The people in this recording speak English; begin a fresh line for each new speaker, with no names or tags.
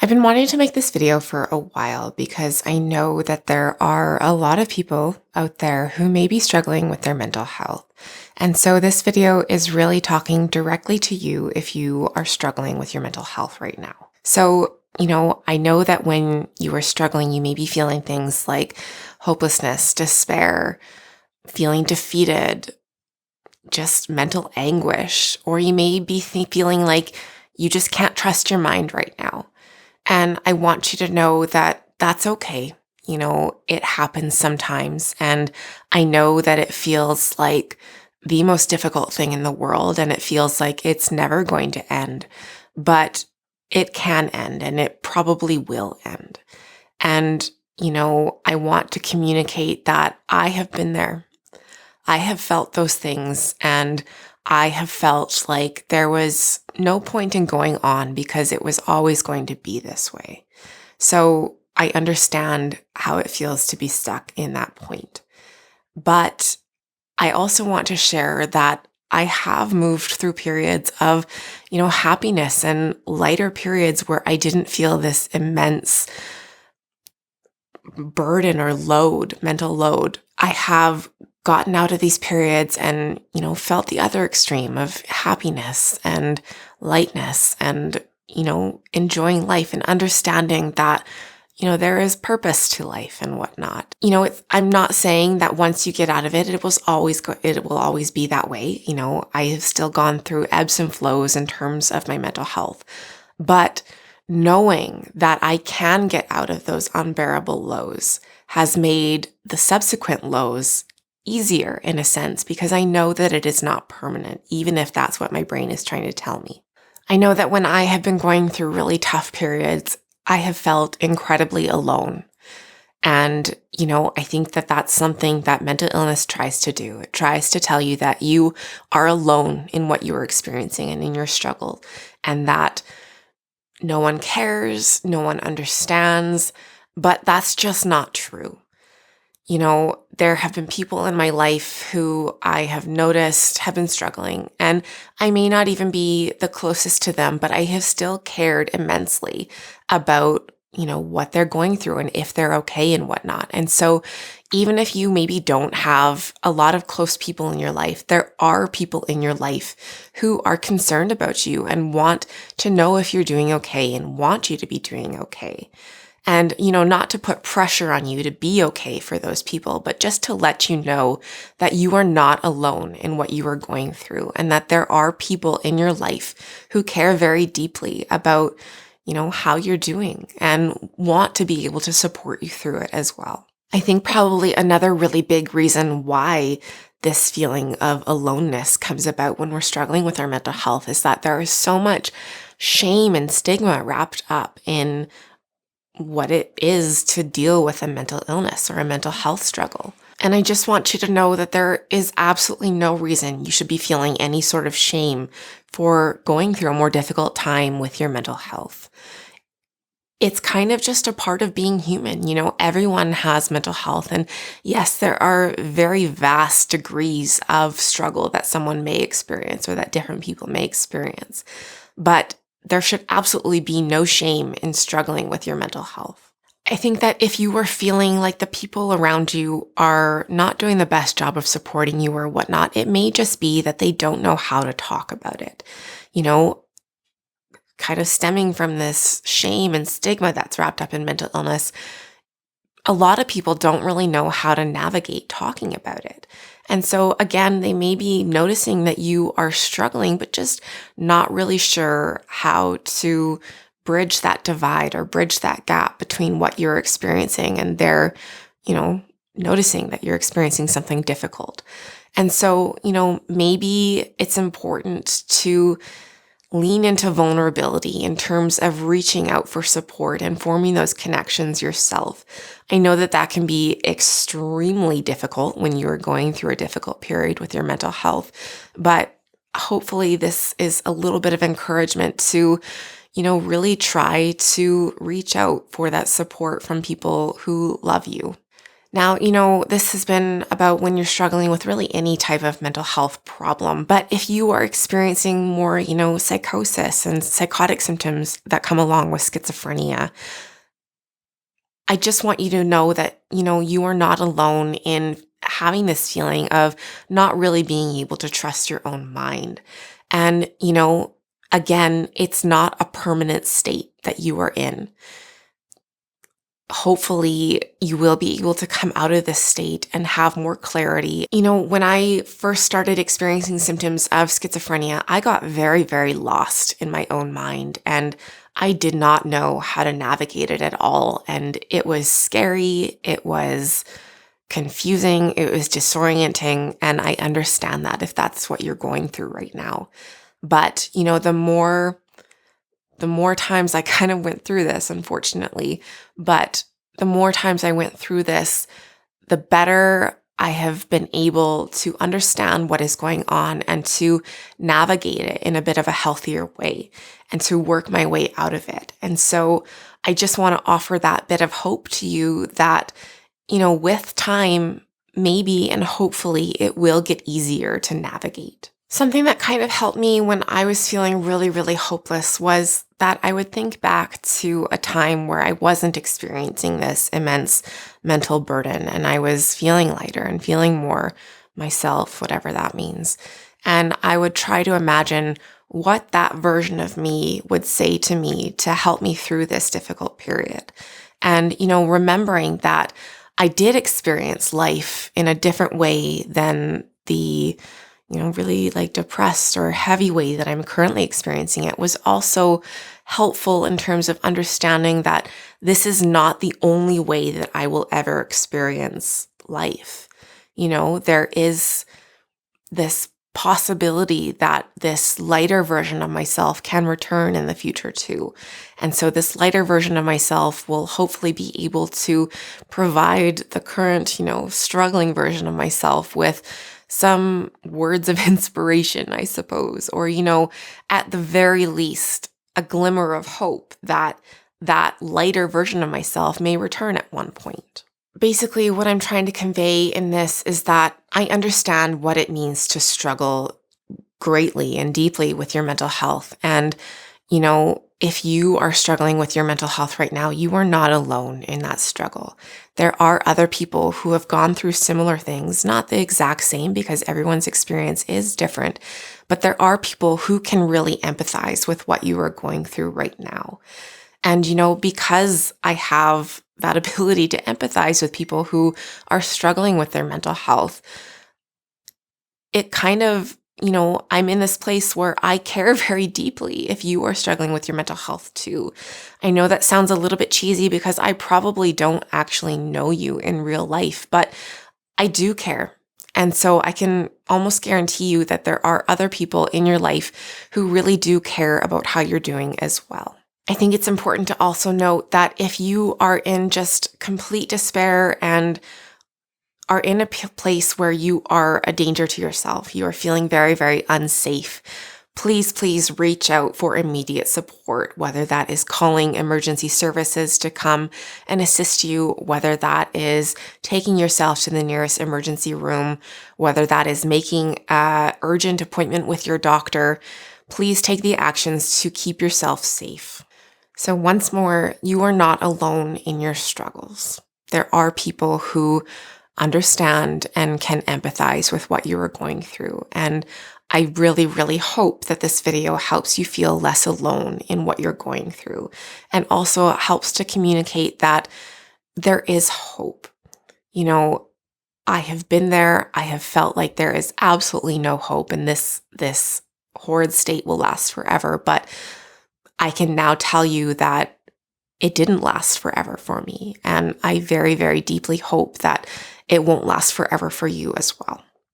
I've been wanting to make this video for a while because I know that there are a lot of people out there who may be struggling with their mental health. And so this video is really talking directly to you if you are struggling with your mental health right now. I know that when you are struggling, you may be feeling things like hopelessness, despair, feeling defeated, just mental anguish, or you may be feeling like you just can't trust your mind right now. And I want you to know that that's okay. It happens sometimes. And I know that it feels like the most difficult thing in the world and it feels like it's never going to end, but it can end and it probably will end. And, I want to communicate that I have been there. I have felt those things and I have felt like there was no point in going on because it was always going to be this way. So I understand how it feels to be stuck in that point. But I also want to share that I have moved through periods of, happiness and lighter periods where I didn't feel this immense burden or mental load. I have gotten out of these periods and, felt the other extreme of happiness and lightness and, enjoying life and understanding that, there is purpose to life and whatnot. I'm not saying that once you get out of it, it will always be that way. I have still gone through ebbs and flows in terms of my mental health, but knowing that I can get out of those unbearable lows has made the subsequent lows easier in a sense because I know that it is not permanent, even if that's what my brain is trying to tell me. I know that when I have been going through really tough periods, I have felt incredibly alone. And, I think that that's something that mental illness tries to do. It tries to tell you that you are alone in what you are experiencing and in your struggle, and that no one cares, no one understands, but that's just not true. There have been people in my life who I have noticed have been struggling, and I may not even be the closest to them, but I have still cared immensely about, what they're going through and if they're okay and whatnot. And so even if you maybe don't have a lot of close people in your life, there are people in your life who are concerned about you and want to know if you're doing okay and want you to be doing okay. And, not to put pressure on you to be okay for those people, but just to let you know that you are not alone in what you are going through and that there are people in your life who care very deeply about, how you're doing and want to be able to support you through it as well. I think probably another really big reason why this feeling of aloneness comes about when we're struggling with our mental health is that there is so much shame and stigma wrapped up in what it is to deal with a mental illness or a mental health struggle. And I just want you to know that there is absolutely no reason you should be feeling any sort of shame for going through a more difficult time with your mental health. It's kind of just a part of being human. Everyone has mental health. And yes, there are very vast degrees of struggle that someone may experience or that different people may experience. But there should absolutely be no shame in struggling with your mental health. I think that if you are feeling like the people around you are not doing the best job of supporting you or whatnot, it may just be that they don't know how to talk about it. Kind of stemming from this shame and stigma that's wrapped up in mental illness, a lot of people don't really know how to navigate talking about it. And so again, they may be noticing that you are struggling, but just not really sure how to bridge that divide or bridge that gap between what you're experiencing and they're, noticing that you're experiencing something difficult. And so, maybe it's important to lean into vulnerability in terms of reaching out for support and forming those connections yourself. I know that that can be extremely difficult when you're going through a difficult period with your mental health, but hopefully this is a little bit of encouragement to, really try to reach out for that support from people who love you Now, this has been about when you're struggling with really any type of mental health problem. But if you are experiencing more, psychosis and psychotic symptoms that come along with schizophrenia, I just want you to know that, you are not alone in having this feeling of not really being able to trust your own mind. And, again, it's not a permanent state that you are in. Hopefully you will be able to come out of this state and have more clarity. When I first started experiencing symptoms of schizophrenia, I got very, very lost in my own mind, and I did not know how to navigate it at all. And it was scary. It was confusing. It was disorienting. And I understand that if that's what you're going through right now. But, the more times I kind of went through this, unfortunately, but the more times I went through this, the better I have been able to understand what is going on and to navigate it in a bit of a healthier way and to work my way out of it. And so I just want to offer that bit of hope to you that, with time, maybe and hopefully it will get easier to navigate. Something that kind of helped me when I was feeling really, really hopeless was that I would think back to a time where I wasn't experiencing this immense mental burden and I was feeling lighter and feeling more myself, whatever that means. And I would try to imagine what that version of me would say to me to help me through this difficult period. And, remembering that I did experience life in a different way than the really like depressed or heavy way that I'm currently experiencing it was also helpful in terms of understanding that this is not the only way that I will ever experience life. There is this possibility that this lighter version of myself can return in the future too. And so this lighter version of myself will hopefully be able to provide the current, struggling version of myself with some words of inspiration, I suppose, or, at the very least, a glimmer of hope that that lighter version of myself may return at one point. Basically, what I'm trying to convey in this is that I understand what it means to struggle greatly and deeply with your mental health. And, if you are struggling with your mental health right now, you are not alone in that struggle. There are other people who have gone through similar things, not the exact same because everyone's experience is different, but there are people who can really empathize with what you are going through right now. And, because I have that ability to empathize with people who are struggling with their mental health, it kind of, I'm in this place where I care very deeply if you are struggling with your mental health too. I know that sounds a little bit cheesy because I probably don't actually know you in real life, but I do care. And so I can almost guarantee you that there are other people in your life who really do care about how you're doing as well. I think it's important to also note that if you are in just complete despair and are in a place where you are a danger to yourself, you are feeling very, very unsafe, please reach out for immediate support, whether that is calling emergency services to come and assist you, whether that is taking yourself to the nearest emergency room, whether that is making an urgent appointment with your doctor. Please take the actions to keep yourself safe. So once more, you are not alone in your struggles. There are people who understand and can empathize with what you are going through. And I really, really hope that this video helps you feel less alone in what you're going through, and also helps to communicate that there is hope. I have been there. I have felt like there is absolutely no hope and this horrid state will last forever. But I can now tell you that it didn't last forever for me. And I very, very deeply hope that it won't last forever for you as well.